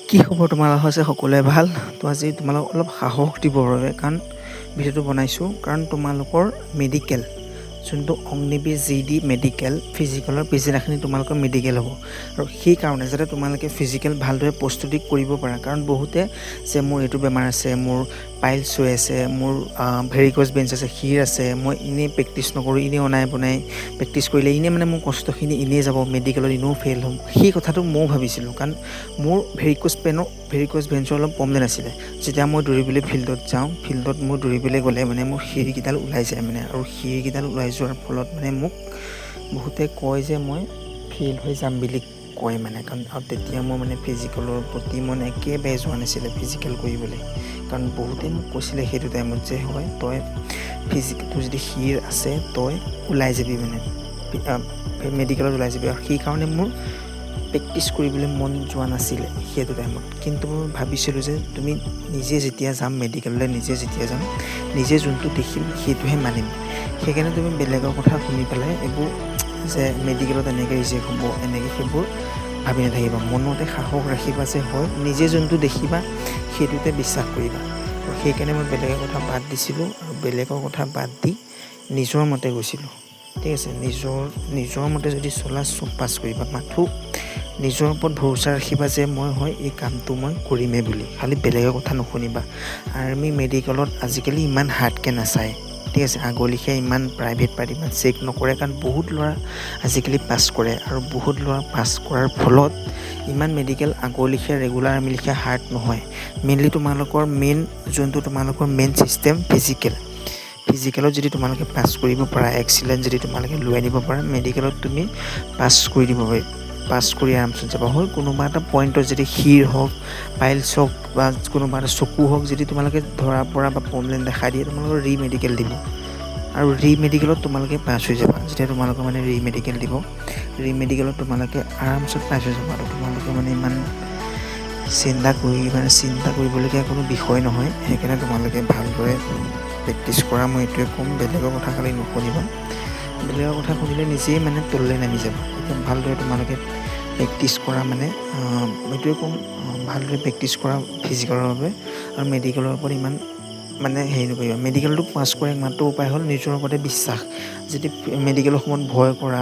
কি খবৰ তোমালোকৰ হৈছে সকলোৱে ভাল তো আজি তোমালোকক অলপ সাহস দিবৰ বাবে কাৰণ ভিডিঅ'টো বনাইছোঁ কাৰণ তোমালোকৰ মেডিকেল যোনটো অগ্নিবীৰ GD মেডিকেল ফিজিকেলৰ পিছদিনাখিনি তোমালোকৰ মেডিকেল হ'ব আৰু সেইকাৰণে যাতে তোমালোকে ফিজিকেল ভালদৰে প্ৰস্তুতি কৰিব পাৰা কাৰণ বহুতে যে মোৰ এইটো বেমাৰ আছে মোৰ পাইলছ হৈ আছে মোৰ ভেৰিক'জ বেইনছ আছে শিৰ আছে মই এনেই প্ৰেক্টিছ নকৰোঁ এনেই অনাই বনাই প্ৰেক্টিছ কৰিলে এনেই মানে মোৰ কষ্টখিনি এনেই যাব মেডিকেলত এনেও ফেইল হ'ম সেই কথাটো ময়ো ভাবিছিলোঁ কাৰণ মোৰ ভেৰিক'জ বেইনছৰ অলপ প্ৰব্লেম আছিলে যেতিয়া মই দৌৰিবলৈ ফিল্ডত যাওঁ ফিল্ডত মই দৌৰিবলৈ গ'লে মানে মোৰ শিৰকেইডাল ওলাই যায় মানে আৰু শিৰকেইডাল ওলাই যোৱাৰ ফলত মানে মোক বহুতে কয় যে মই ফেইল হৈ যাম বুলি কয় মানে কাৰণ আৰু তেতিয়া মই মানে ফিজিকেলৰ প্ৰতি মন একেবাৰে যোৱা নাছিলে ফিজিকেল কৰিবলৈ কাৰণ বহুতে মোক কৈছিলে সেইটো টাইমত যে হয় তই তোৰ যদি শিৰ আছে তই ওলাই যাবি মানে মেডিকেলত ওলাই যাবি আৰু সেইকাৰণে মোৰ প্ৰেক্টিছ কৰিবলৈ মন যোৱা নাছিলে সেইটো টাইমত কিন্তু মই ভাবিছিলোঁ যে তুমি নিজে যেতিয়া যাম মেডিকেললৈ নিজে যেতিয়া যাম নিজে যোনটো দেখিম সেইটোহে মানিম সেইকাৰণে তুমি বেলেগৰ কথা শুনি পেলাই এইবোৰ যে মেডিকেলত এনেকৈ ৰিজেক্ট হ'ব এনেকৈ সেইবোৰ ভাবি নাথাকিবা মনতে সাহস ৰাখিবা যে হয় নিজে যোনটো দেখিবা সেইটোতে বিশ্বাস কৰিবা আৰু সেইকাৰণে মই বেলেগৰ কথা বাদ দিছিলোঁ আৰু বেলেগৰ কথা বাদ দি নিজৰ মতে গৈছিলোঁ ঠিক আছে নিজৰ মতে যদি চলা চব পাছ কৰিবা মাথো নিজৰ ওপৰত ভৰসা ৰাখিবা যে মই হয় এই কামটো মই কৰিমেই বুলি খালি বেলেগৰ কথা নুশুনিবা আৰ্মি মেডিকেলত আজিকালি ইমান হাৰ্ডকৈ নাচায় ঠিক আছে আগৰলেখীয়া ইমান প্ৰাইভেট পাৰ্ট ইমান চেক নকৰে কাৰণ বহুত ল'ৰা আজিকালি পাছ কৰে আৰু বহুত ল'ৰা পাছ কৰাৰ ফলত ইমান মেডিকেল আগৰলেখীয়া ৰেগুলাৰ আৰ্মি লেখীয়া হাৰ্ড নহয় মেইনলি তোমালোকৰ তোমালোকৰ মেইন ছিষ্টেম ফিজিকেলত যদি তোমালোকে পাছ কৰিব পাৰা এক্সিলেণ্ট যদি তোমালোকে লৈ আনিব পাৰা মেডিকেলত তুমি পাছ কৰি দিব পাৰি পাছ কৰি আৰামচে যাবা হয় কোনোবা এটা পইণ্টত যদি শিৰ হওক পাইলছ হওক বা কোনোবা এটা চকু হওক যদি তোমালোকে ধৰা পৰা বা প্ৰব্লেম দেখা দিয়ে তোমালোকৰ মেডিকেল দিব আৰু মেডিকেলত তোমালোকে পাছ হৈ যাবা যেতিয়া তোমালোকৰ মানে মেডিকেল দিব মেডিকেলত তোমালোকে আৰামচে পাছ হৈ যাবা আৰু তোমালোকে মানে ইমান চিন্তা কৰিবলগীয়া কোনো বিষয় নহয় সেইকাৰণে তোমালোকে ভালদৰে প্ৰেক্টিছ কৰা মই এইটোৱে ক'ম বেলেগৰ কথা খালি নুশুনিবা বেলেগৰ কথা শুনিলে নিজেই মানে তললৈ নামি যাবা এতিয়া ভালদৰে তোমালোকে প্ৰেক্টিছ কৰা মানে এইটোৱে ক'ম ভালদৰে প্ৰেক্টিছ কৰা ফিজিকেলৰ বাবে আৰু মেডিকেলৰ ওপৰত ইমান মানে হেৰি নকৰিবা মেডিকেলটো পাছ কৰা একমাত্ৰ উপায় হ'ল নিজৰ ওপৰতে বিশ্বাস যদি মেডিকেলৰ সময়ত ভয় কৰা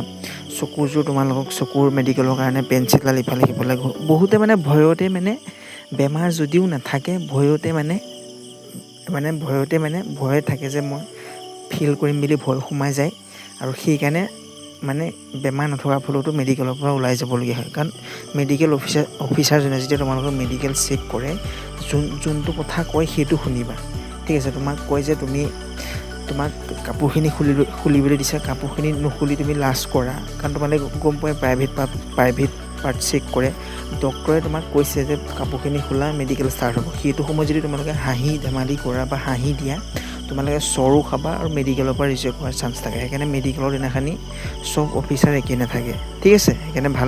চকুযোৰ তোমালোকক চকুৰ মেডিকেলৰ কাৰণে পেঞ্চিলডাল ইফালে সিফালে বহুতে মানে ভয়তে মানে বেমাৰ যদিও নাথাকে ভয়তে ভয় থাকে যে মই ফেইল কৰিম বুলি ভয় সোমাই যায় আৰু সেইকাৰণে মানে বেমাৰ নথকাৰ ফলতো মেডিকেলৰ পৰা ওলাই যাবলগীয়া হয় কাৰণ মেডিকেল অফিচাৰজনে যেতিয়া তোমালোকৰ মেডিকেল চেক কৰে যোনটো কথা কয় সেইটো শুনিবা ঠিক আছে তোমাক কয় যে তোমাক কাপোৰখিনি খুলিবলৈ দিছে কাপোৰখিনি নুখুলি তুমি লাজ কৰা কাৰণ তোমালোকে গম পোৱা প্ৰাইভেট পাৰ্ট চেক কৰে ডক্টৰে তোমাক কৈছে যে কাপোৰখিনি খোলা মেডিকেল ষ্টাৰ্ট হ'ব সেইটো সময়ত যদি তোমালোকে হাঁহি ধেমালি কৰা বা হাঁহি দিয়া তোমালোকে চৰো খাবা আৰু মেডিকেলৰ পৰা ৰিজেক্ট হোৱাৰ চান্স থাকে সেইকাৰণে মেডিকেলৰ দিনাখনি চব অফিচাৰ একেই নাথাকে ঠিক আছে সেইকাৰণে ভাল